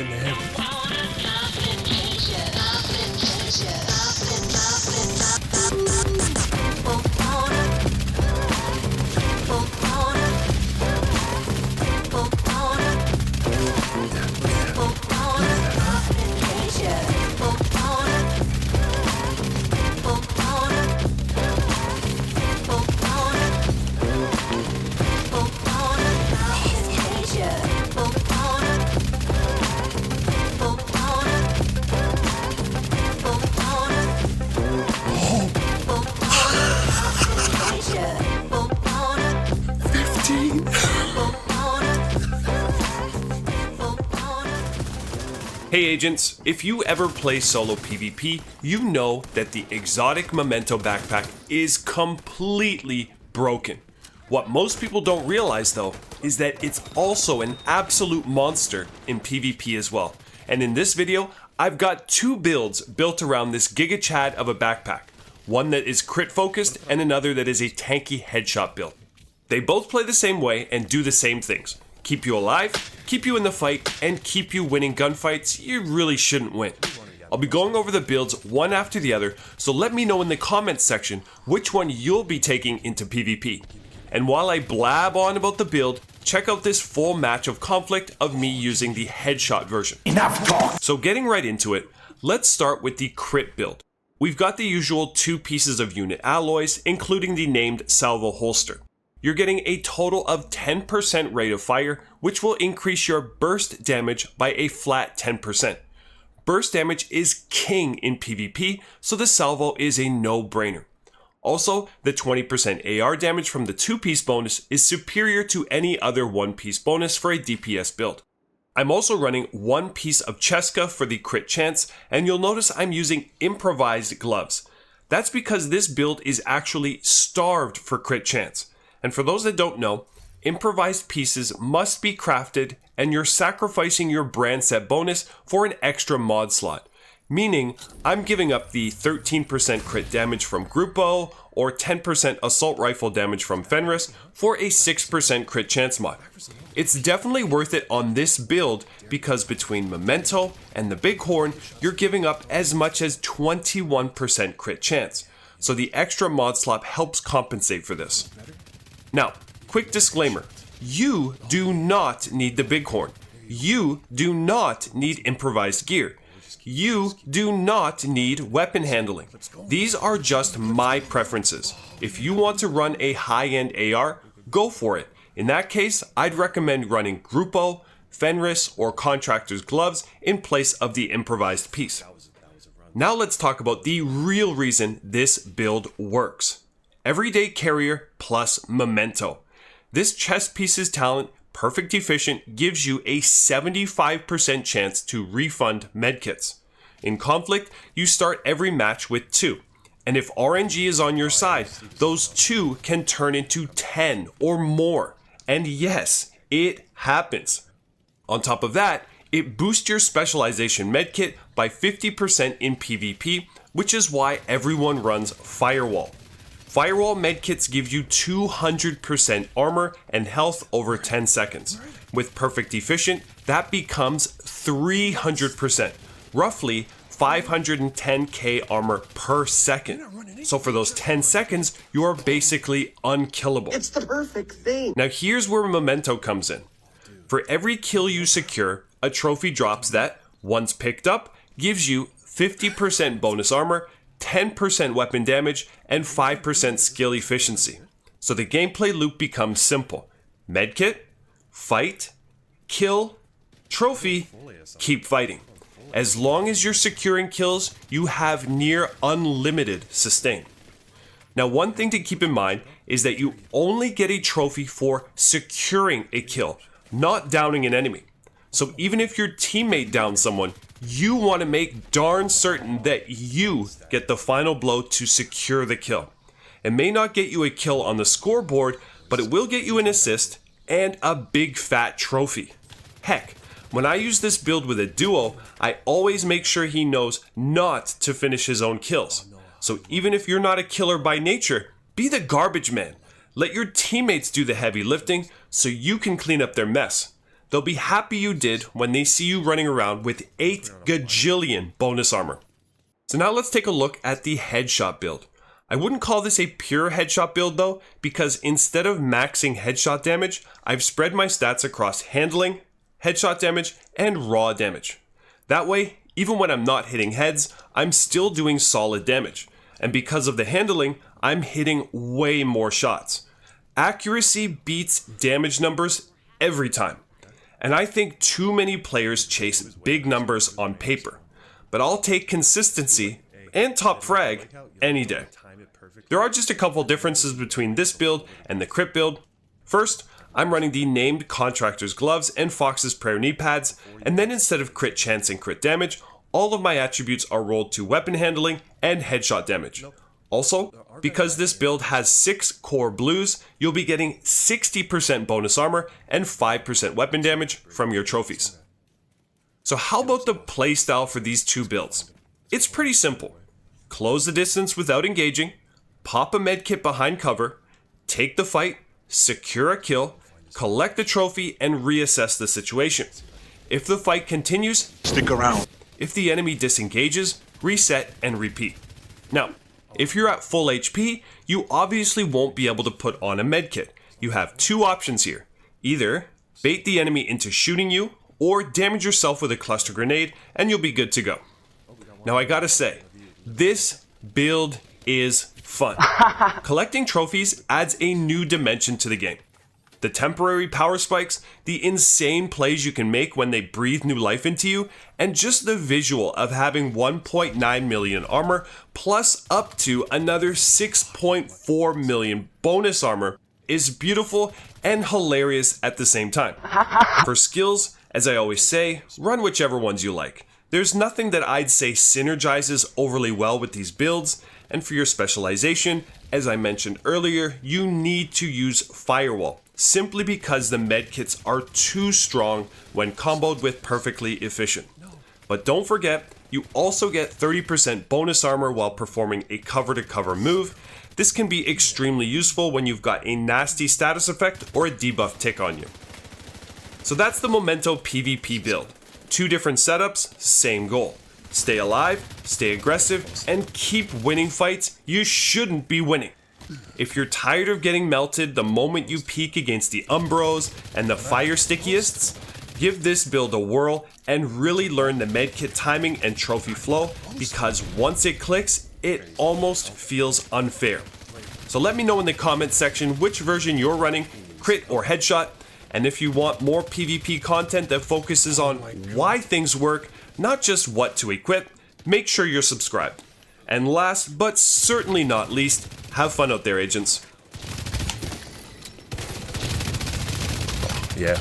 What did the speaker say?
in the heavy. Hey agents, if you ever play solo PvP, you know that the exotic Memento backpack is completely broken. What most people don't realize though, is that it's also an absolute monster in PvP as well. And in this video, I've got two builds built around this Giga Chad of a backpack. One that is crit focused and another that is a tanky headshot build. They both play the same way and do the same things. Keep you alive, keep you in the fight, and keep you winning gunfights you really shouldn't win. I'll be going over the builds one after the other, so let me know in the comments section which one you'll be taking into PvP. And while I blab on about the build, check out this full match of conflict of me using the headshot version. Enough talk! So getting right into it, let's start with the crit build. We've got the usual 2 pieces of unit alloys, including the named salvo holster. You're getting a total of 10% rate of fire, which will increase your burst damage by a flat 10%. Burst damage is king in PvP, so the salvo is a no-brainer. Also, the 20% AR damage from the 2-piece bonus is superior to any other 1-piece bonus for a DPS build. I'm also running 1 piece of Cheska for the crit chance, and you'll notice I'm using improvised gloves. That's because this build is actually starved for crit chance. And for those that don't know, improvised pieces must be crafted and you're sacrificing your brand set bonus for an extra mod slot. Meaning, I'm giving up the 13% crit damage from Grupo or 10% assault rifle damage from Fenris for a 6% crit chance mod. It's definitely worth it on this build because between Memento and the Bighorn, you're giving up as much as 21% crit chance. So the extra mod slot helps compensate for this. Now, quick disclaimer, you do not need the Bighorn. You do not need improvised gear. You do not need weapon handling. These are just my preferences. If you want to run a high-end AR, go for it. In that case, I'd recommend running Grupo, Fenris, or Contractor's gloves in place of the improvised piece. Now let's talk about the real reason this build works. Everyday Carrier plus Memento. This chest piece's talent, Perfect Efficient, gives you a 75% chance to refund medkits. In Conflict, you start every match with 2. And if RNG is on your side, those 2 can turn into 10 or more. And yes, it happens. On top of that, it boosts your specialization medkit by 50% in PvP, which is why everyone runs Firewall. Firewall medkits give you 200% armor and health over 10 seconds. With Perfect Efficient, that becomes 300%, roughly 510k armor per second. So for those 10 seconds, you are basically unkillable. It's the perfect thing. Now here's where Memento comes in. For every kill you secure, a trophy drops that, once picked up, gives you 50% bonus armor, 10% weapon damage, and 5% skill efficiency. So the gameplay loop becomes simple. Medkit, fight, kill, trophy, keep fighting. As long as you're securing kills, you have near unlimited sustain. Now one thing to keep in mind is that you only get a trophy for securing a kill, not downing an enemy. So even if your teammate downs someone, you want to make darn certain that you get the final blow to secure the kill. It may not get you a kill on the scoreboard, but it will get you an assist and a big fat trophy. Heck, when I use this build with a duo, I always make sure he knows not to finish his own kills. So even if you're not a killer by nature, be the garbage man. Let your teammates do the heavy lifting so you can clean up their mess. they'll be happy you did when they see you running around with 8 gajillion bonus armor. So now let's take a look at the headshot build. I wouldn't call this a pure headshot build though, because instead of maxing headshot damage, I've spread my stats across handling, headshot damage, and raw damage. That way, even when I'm not hitting heads, I'm still doing solid damage. And because of the handling, I'm hitting way more shots. Accuracy beats damage numbers every time. And I think too many players chase big numbers on paper. But I'll take consistency and top frag any day. There are just a couple differences between this build and the crit build. First, I'm running the named Contractor's Gloves and Fox's Prayer knee pads, and then instead of crit chance and crit damage, all of my attributes are rolled to weapon handling and headshot damage. Also, because this build has 6 core blues, you'll be getting 60% bonus armor and 5% weapon damage from your trophies. So how about the playstyle for these two builds? It's pretty simple. Close the distance without engaging, pop a medkit behind cover, take the fight, secure a kill, collect the trophy, and reassess the situation. If the fight continues, Stick around. if the enemy disengages, reset and repeat. Now, if you're at full HP, you obviously won't be able to put on a medkit. You have 2 options here. Either bait the enemy into shooting you, or damage yourself with a cluster grenade, and you'll be good to go. Now I gotta say, this build is fun. Collecting trophies adds a new dimension to the game. The temporary power spikes, the insane plays you can make when they breathe new life into you, and just the visual of having 1.9 million armor plus up to another 6.4 million bonus armor is beautiful and hilarious at the same time. For skills, as I always say, run whichever ones you like. There's nothing that I'd say synergizes overly well with these builds, and for your specialization, as I mentioned earlier, you need to use Firewall, simply because the medkits are too strong when comboed with perfectly efficient. But don't forget, you also get 30% bonus armor while performing a cover-to-cover move. This can be extremely useful when you've got a nasty status effect or a debuff tick on you. So that's the Memento PvP build. 2 different setups, same goal. Stay alive, stay aggressive, and keep winning fights you shouldn't be winning. If you're tired of getting melted the moment you peek against the Umbros and the Fire Stickiest, give this build a whirl and really learn the medkit timing and trophy flow, because once it clicks, it almost feels unfair. So let me know in the comments section which version you're running, crit or headshot, and if you want more PvP content that focuses on why things work, not just what to equip, make sure you're subscribed. And last but certainly not least, have fun out there, agents. Yeah.